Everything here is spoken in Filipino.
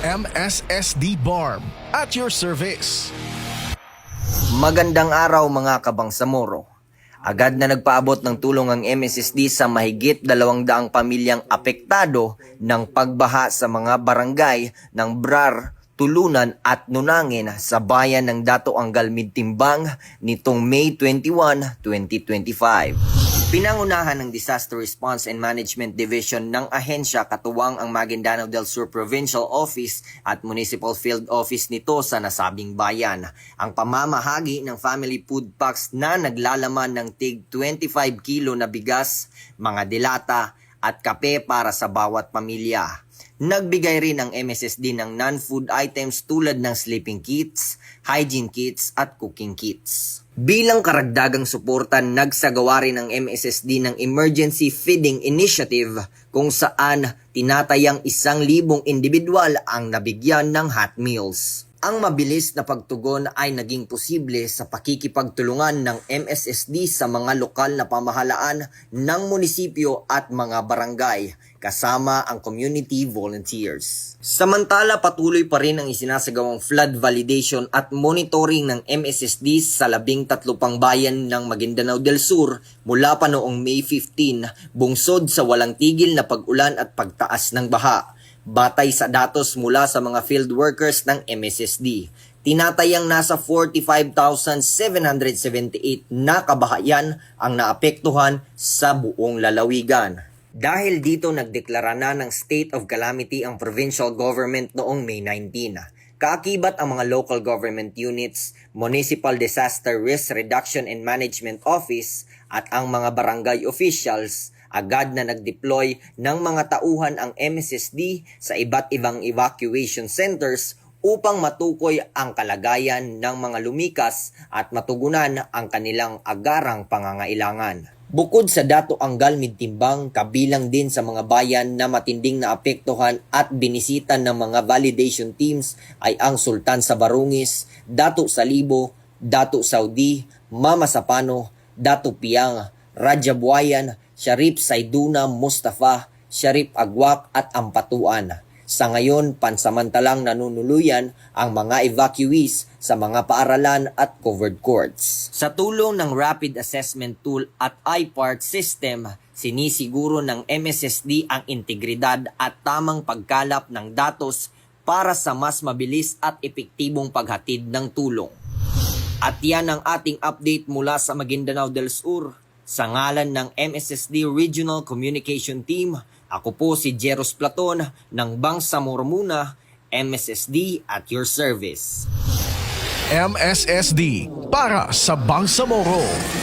MSSD Barb at your service. Magandang araw mga kabangsamoro. Agad na nagpaabot ng tulong ang MSSD sa mahigit 200 pamilyang apektado ng pagbaha sa mga barangay ng Brar, Tulunan at Nunangin sa bayan ng Dato Angal Midtimbang nitong May 21, 2025. Pinangunahan ng Disaster Response and Management Division ng ahensya katuwang ang Maguindanao del Sur Provincial Office at Municipal Field Office nito sa nasabing bayan. Ang pamamahagi ng family food packs na naglalaman ng tig 25 kilo na bigas, mga dilata at kape para sa bawat pamilya. Nagbigay rin ang MSSD ng non-food items tulad ng sleeping kits, hygiene kits at cooking kits. Bilang karagdagang suporta, nagsagawa rin ang MSSD ng Emergency Feeding Initiative kung saan tinatayang 1,000 individual ang nabigyan ng hot meals. Ang mabilis na pagtugon ay naging posible sa pakikipagtulungan ng MSSD sa mga lokal na pamahalaan ng munisipyo at mga barangay, kasama ang community volunteers. Samantala, patuloy pa rin ang isinasagawang flood validation at monitoring ng MSSD sa 13 pang bayan ng Maguindanao del Sur mula pa noong May 15, bungsod sa walang tigil na pag-ulan at pagtaas ng baha. Batay sa datos mula sa mga field workers ng MSSD, tinatayang nasa 45,778 na kabahayan ang naapektuhan sa buong lalawigan. Dahil dito nagdeklara na ng state of calamity ang provincial government noong May 19. Kaakibat ang mga local government units, Municipal Disaster Risk Reduction and Management Office at ang mga barangay officials. Agad na nag-deploy ng mga tauhan ang MSSD sa iba't ibang evacuation centers upang matukoy ang kalagayan ng mga lumikas at matugunan ang kanilang agarang pangangailangan. Bukod sa Dato Angal Midtimbang, kabilang din sa mga bayan na matinding naapektuhan at binisita ng mga validation teams ay ang Sultan sa Barungis, Dato Salibo, Dato Saudi, Mama Sapano, Dato Piang, Rajabuayan, Sharif Saiduna Mustafa, Sharif Agwak at Ampatuan. Sa ngayon, pansamantalang nanunuluyan ang mga evacuees sa mga paaralan at covered courts. Sa tulong ng Rapid Assessment Tool at iPart System, sinisiguro ng MSSD ang integridad at tamang pagkalap ng datos para sa mas mabilis at epektibong paghatid ng tulong. At yan ang ating update mula sa Maguindanao del Sur. Sa ngalan ng MSSD Regional Communication Team, ako po si Jeros Platon ng Bangsamoro Muna, MSSD at your service. MSSD para sa Bangsamoro.